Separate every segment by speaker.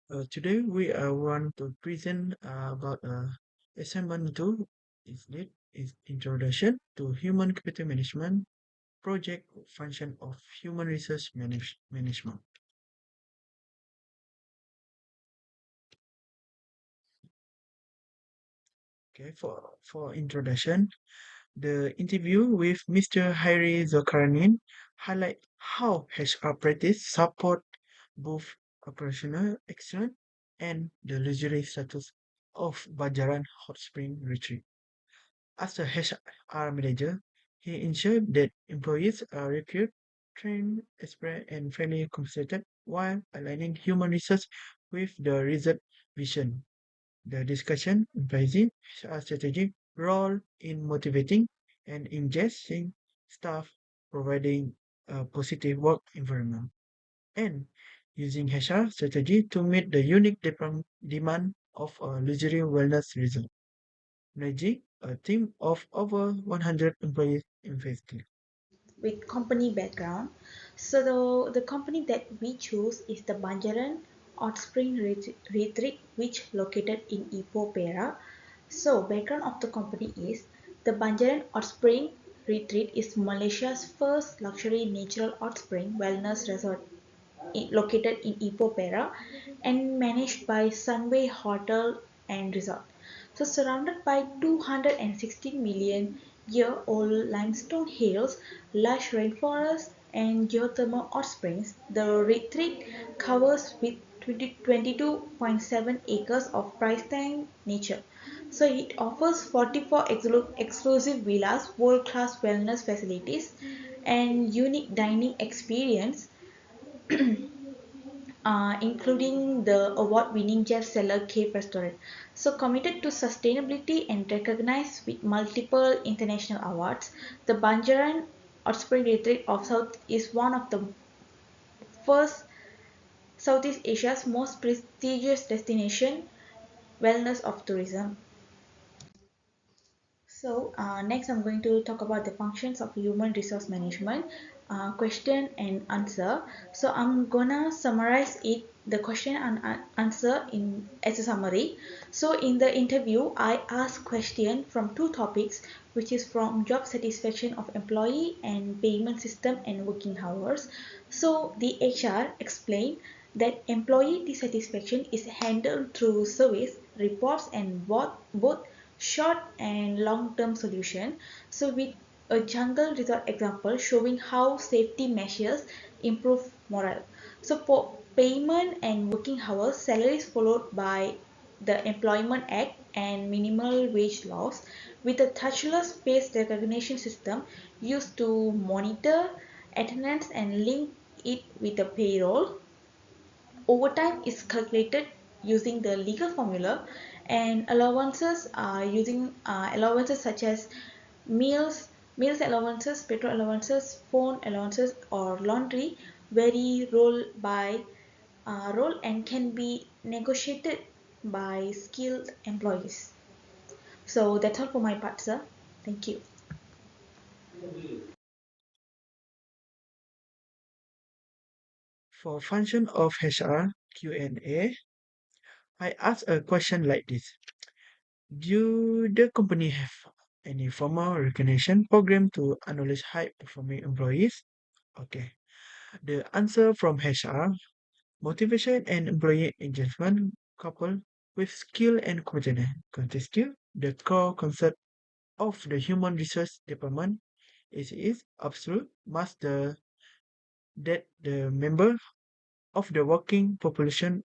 Speaker 1: Today we want to present about assignment 2 is introduction to human capital management project function of human resource management. Okay, for introduction, the interview with Mr. Hairi Zulkarnain highlight how HR practice support both operational excellence and the luxury status of Bajaran Hot Spring Retreat. As a HR manager, he ensured that employees are recruited, trained, experienced, and fairly compensated while aligning human resource with the result vision. The discussion emphasizes HR strategic role in motivating and engaging staff, providing a positive work environment, and using HR strategy to meet the unique demand of a luxury wellness resort managing a team of over 100 employees effectively.
Speaker 2: With company background. So the company that we choose is the Banjaran Hot Spring Retreat, which located in Ipoh, Perak. So background of the company is the Banjaran Hot Spring Retreat is Malaysia's first luxury natural hot spring wellness resort located in Ipoh, Perak, and managed by Sunway Hotel and Resort. So surrounded by 216 million year old limestone hills, lush rainforests, and geothermal hot springs, the retreat covers with 22.7 acres of pristine nature. So it offers 44 exclusive villas, world-class wellness facilities, and unique dining experience, including the award-winning Jeff Seller Cave Restaurant. So committed to sustainability and recognized with multiple international awards, the Banjaran Hot Spring Retreat of South is one of the first Southeast Asia's most prestigious destination wellness of tourism. So next I'm going to talk about the functions of human resource management, question and answer. So I'm gonna summarize it, the question and answer in as a summary. So in the interview, I asked question from two topics, which is from job satisfaction of employee and payment system and working hours. So the HR explained that employee dissatisfaction is handled through service reports and both short and long-term solution. So with a jungle resort example showing how safety measures improve morale. So for payment and working hours, salaries followed by the Employment Act and minimal wage laws with a touchless face recognition system used to monitor attendance and link it with the payroll. Overtime is calculated using the legal formula, and allowances are using allowances such as meals, meals allowances, petrol allowances, phone allowances, or laundry vary role by role and can be negotiated by skilled employees. So that's all for my part, sir. Thank you.
Speaker 1: For function of HR Q&A, I ask a question like this. Do the company have any formal recognition program to acknowledge high performing employees? Okay. The answer from HR, motivation and employee engagement coupled with skill and competence constitute the core concept of the human resource department. It is absolute must that the member of the working population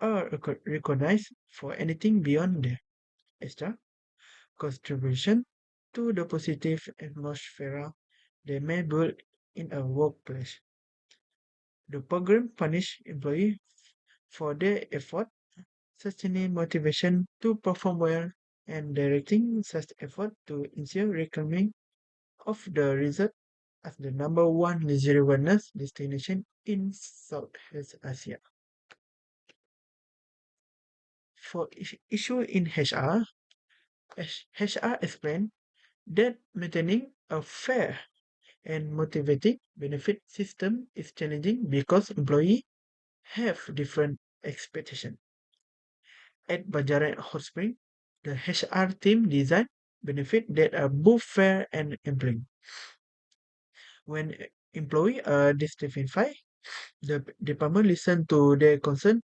Speaker 1: are recognized for anything beyond their extra contribution to the positive atmosphere they may build in a workplace. The program punish employees for their effort, sustaining motivation to perform well, and directing such effort to ensure reclaiming of the result as the number one leisure wellness destination in Southeast Asia. For issue in HR, HR explained that maintaining a fair and motivating benefit system is challenging because employees have different expectations. At Banjaran Hot Spring, the HR team designed benefits that are both fair and employing. When employees are dissatisfied, the department listen to their concern,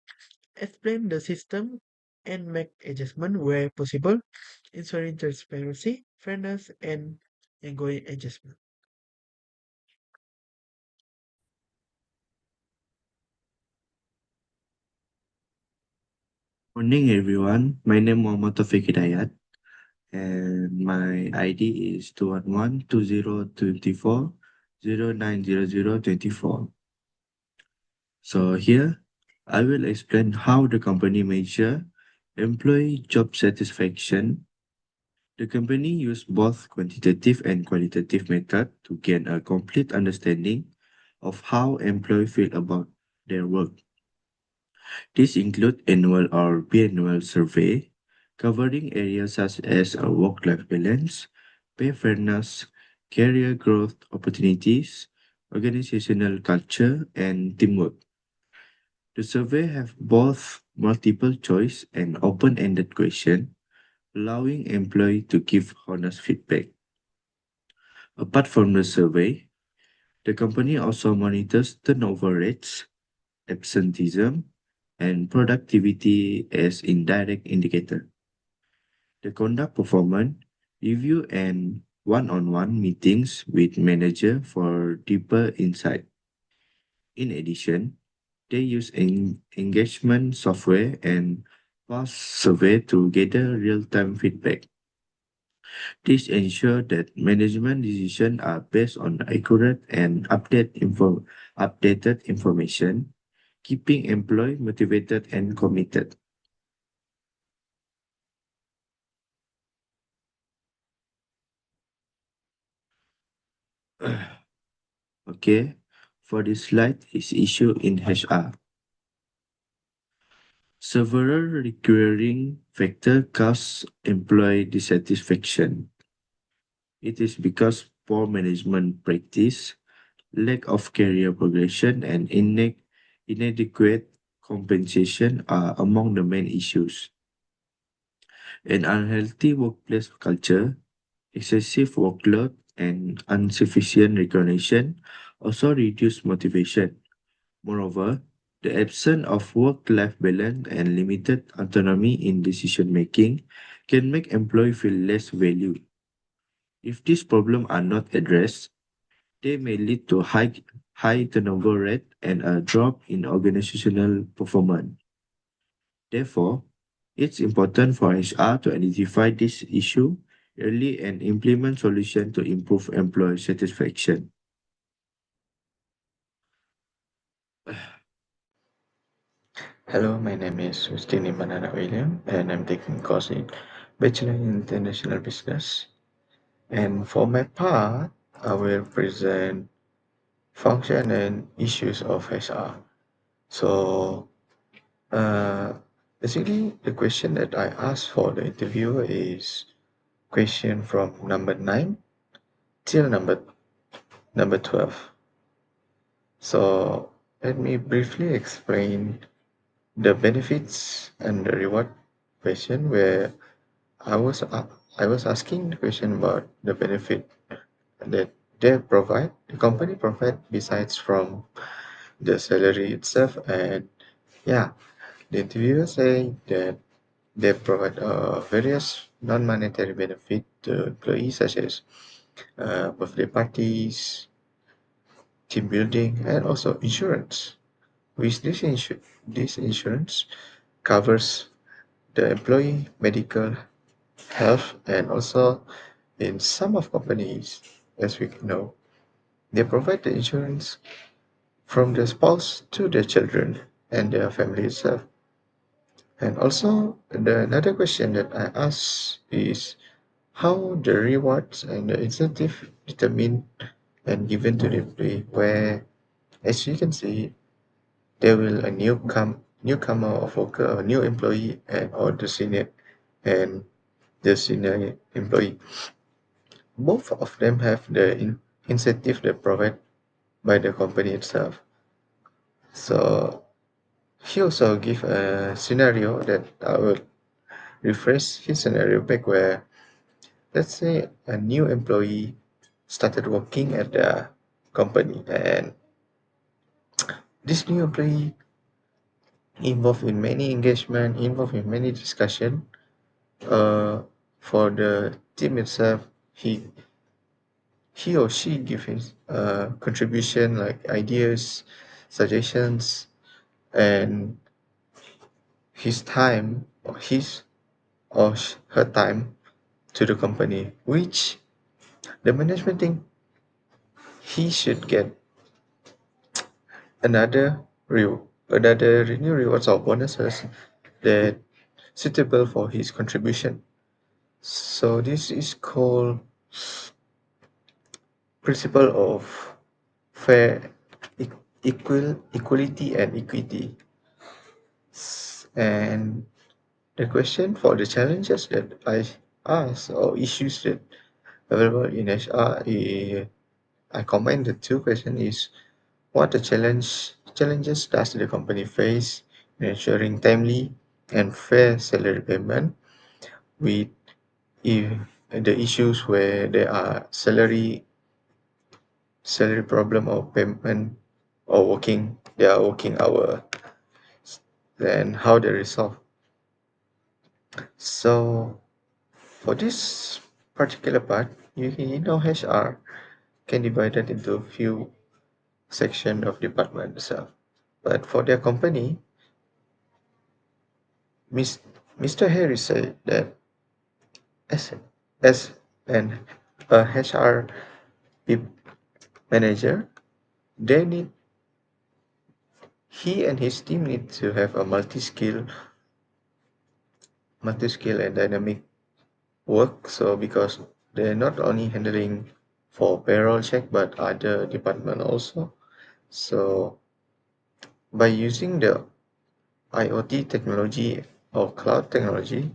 Speaker 1: explain the system, and make adjustment where possible, ensuring transparency, fairness, and ongoing adjustment.
Speaker 3: Morning everyone, my name is Muhammad Taufik Hidayat and my ID is 211-2024-09024. So here I will explain how the company measure employee job satisfaction. The company use both quantitative and qualitative method to gain a complete understanding of how employees feel about their work. These include annual or biannual survey covering areas such as work-life balance, pay fairness, career growth opportunities, organizational culture, and teamwork. The survey have both multiple choice and open-ended question, allowing employee to give honest feedback. Apart from the survey, the company also monitors turnover rates, absenteeism, and productivity as indirect indicator. They conduct performance review and one-on-one meetings with manager for deeper insight. In addition, they use engagement software and pulse survey to gather real-time feedback. This ensures that management decisions are based on accurate and updated information, keeping employees motivated and committed. Okay, for this slide is issue in HR. Several recurring factors cause employee dissatisfaction. It is because poor management practice, lack of career progression, and inadequate compensation are among the main issues. An unhealthy workplace culture, excessive workload, and insufficient recognition also reduce motivation. Moreover, the absence of work-life balance and limited autonomy in decision-making can make employees feel less valued. If these problems are not addressed, they may lead to high turnover rate and a drop in organizational performance. Therefore, it's important for HR to identify this issue early and implement solutions to improve employee satisfaction.
Speaker 4: Hello, my name is Christine Banana William, and I'm taking course in Bachelor in International Business. And for my part, I will present function and issues of HR. So, uh, basically, the question that I asked for the interviewer is question from number 9 till number 12. So, let me briefly explain the benefits and the reward question where I was uh, I was asking the question about the benefit that the company provide besides from the salary itself, and yeah, the interviewer say that they provide various non-monetary benefit to employees such as birthday parties, team building, and also insurance. Which this insurance covers the employee medical health, and also in some of companies, as we know, they provide the insurance from the spouse to the children and their family itself. And also, the another question that I ask is how the rewards and the incentive determined and given to the employee. Where, as you can see, there will a newcomer of worker or new employee and or the senior employee. Both of them have the incentive that provided by the company itself. So He also give a scenario that I will rephrase his scenario back where, let's say, a new employee started working at the company, and this new employee involved in many engagement, involved in many discussion. Uh, for the team itself, he or she give his contribution like ideas, suggestions, and his time or his or her time to the company, which the management think he should get another another new rewards or bonuses that suitable for his contribution. So this is called principle of fair equality and equity. And the question for the challenges that I ask or issues that available in HR, I combine the two questions is what the challenges does the company face in ensuring timely and fair salary payment with if the issues where there are salary problem or payment or working hour, then how they resolve. So for this particular part, you know HR can divide it into a few section of department itself. But for their company, Miss, Mr. Harris said that as, as an HR manager, they need he and his team need to have a multi-skill and dynamic work. So because they're not only handling for payroll check but other department also. So by using the IoT technology or cloud technology,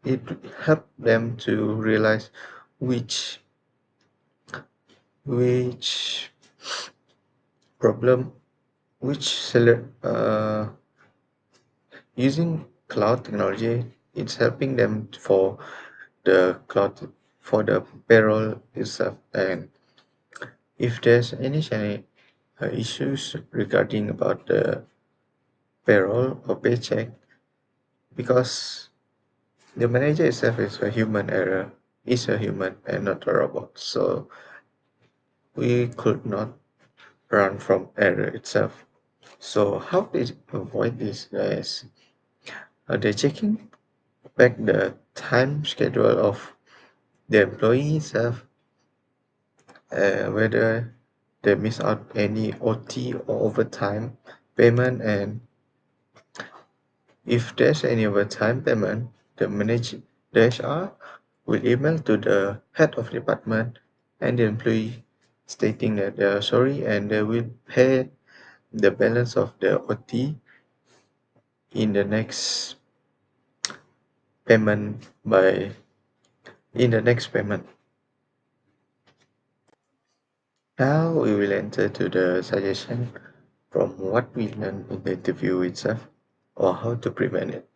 Speaker 4: it helped them to realize which which problem which seller using cloud technology, it's helping them for the cloud for the payroll itself. And if there's any issues regarding about the payroll or paycheck, because the manager itself is a human and not a robot, so we could not run from error itself. So how they avoid this is they're checking back the time schedule of the employee itself, whether they miss out any OT or overtime payment, and if there's any overtime payment, the HR will email to the head of department and the employee stating that they are sorry and they will pay the balance of the OT in the next payment by in the next payment. Now we will enter to the suggestion from what we learned in the interview itself or how to prevent it.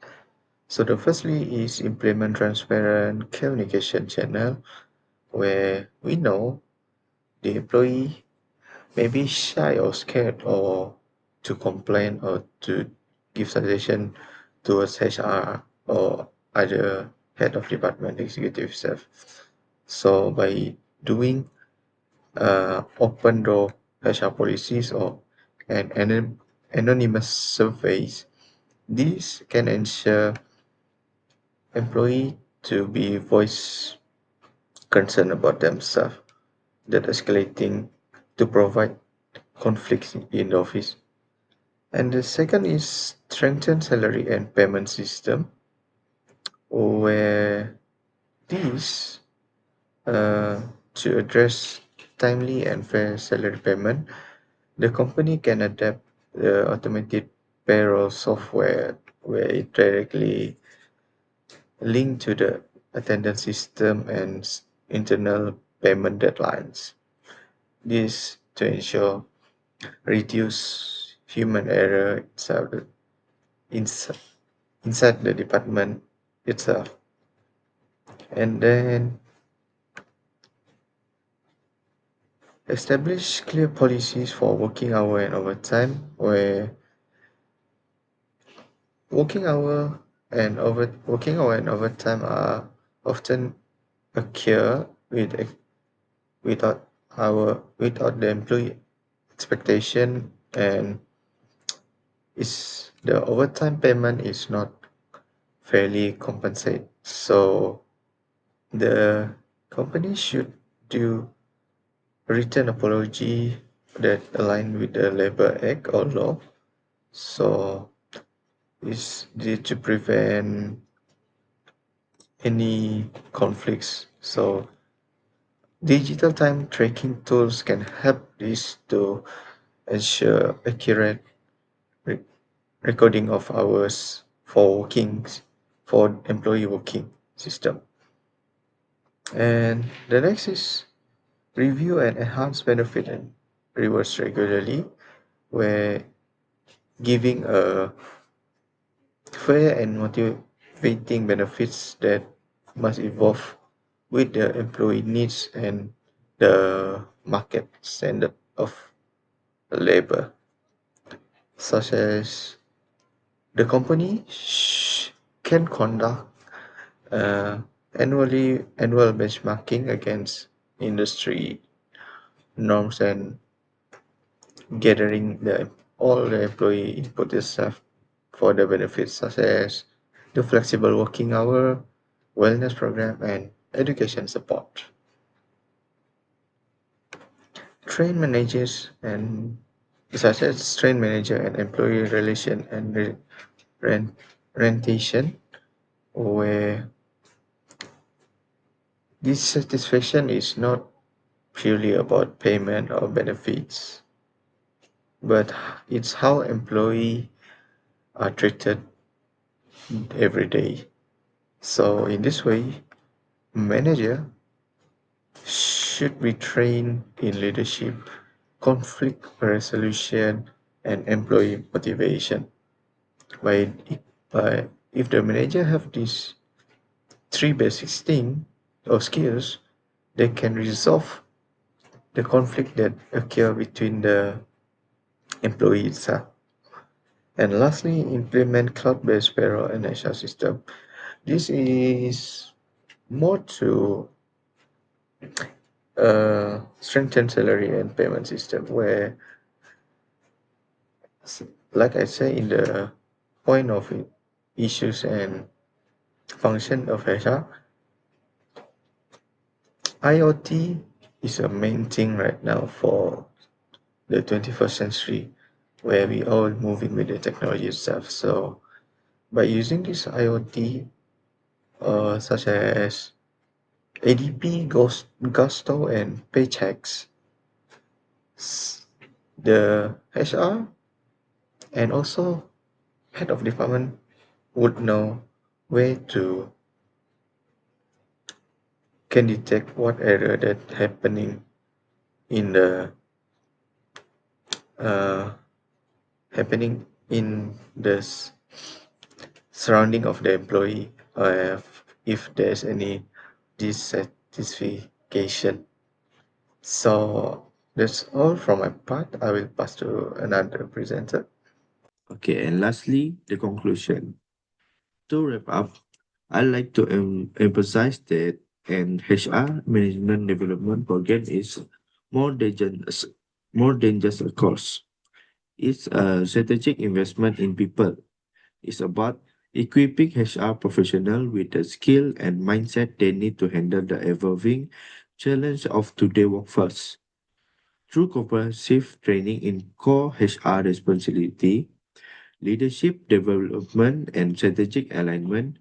Speaker 4: So the firstly is implement transparent communication channel where we know the employee may be shy or scared or to complain or to give suggestion towards HR or other head of department executive self. So by doing open door HR policies or anonymous surveys, this can ensure employee to be voice concern about themselves that escalating to provide conflicts in the office. And the second is strengthen salary and payment system where these to address timely and fair salary payment, the company can adapt the automated payroll software where it directly linked to the attendance system and internal payment deadlines. This to ensure reduce human error itself. inside, inside the department itself. And then establish clear policies for working hour and overtime, where working hour and overtime are often occur without without the employee expectation, and is the overtime payment is not fairly compensated. So the company should do written apology that align with the Labor Act or law. So is due to prevent any conflicts. So digital time tracking tools can help this to ensure accurate re- recording of hours for employee working system. And the next is review and enhance benefit and rewards regularly, where giving a fair and motivating benefits that must evolve with the employee needs and the market standard of labor, such as the company can conduct uh, annual benchmarking against industry norms and gathering all the employee input itself for the benefits such as the flexible working hour, wellness program, and education support. Train managers and such as train manager and employee relation and rent, rentation, where dissatisfaction is not purely about payment or benefits, but it's how employees are treated every day. So in this way, manager should be trained in leadership, conflict resolution, and employee motivation. By, by if the manager have these three basic things or skills, they can resolve the conflict that occur between the employees. And lastly, implement cloud-based payroll and HR system. This is more to strengthen salary and payment system, where, like I say in the point of issues and function of HR, IoT is a main thing right now for the 21st century, where we all moving with the technology itself. So by using this IoT, such as ADP, Gusto, and Paychecks, the HR and also head of department would know where to can detect what error that happening in the uh, happening in the surrounding of the employee, if there's any dissatisfaction. So that's all from my part. I will pass to another presenter.
Speaker 3: Okay, and lastly, the conclusion. To wrap up, I'd like to emphasize that an HR management development program is more than just a course. It's a strategic investment in people. It's about equipping HR professionals with the skill and mindset they need to handle the evolving challenge of today's workforce. Through comprehensive training in core HR responsibility, leadership development, and strategic alignment,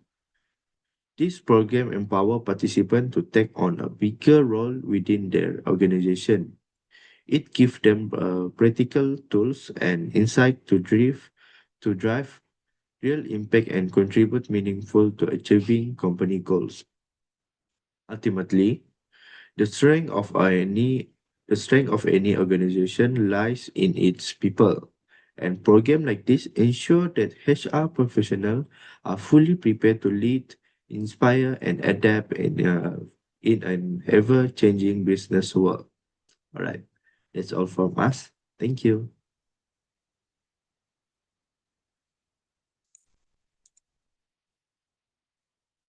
Speaker 3: this program empower participants to take on a bigger role within their organization. It gives them practical tools and insight to drive real impact and contribute meaningful to achieving company goals. Ultimately, the strength of any the strength of any organization lies in its people. And programs like this ensure that HR professionals are fully prepared to lead, inspire, and adapt in an ever-changing business world. All right, that's all from us. Thank you.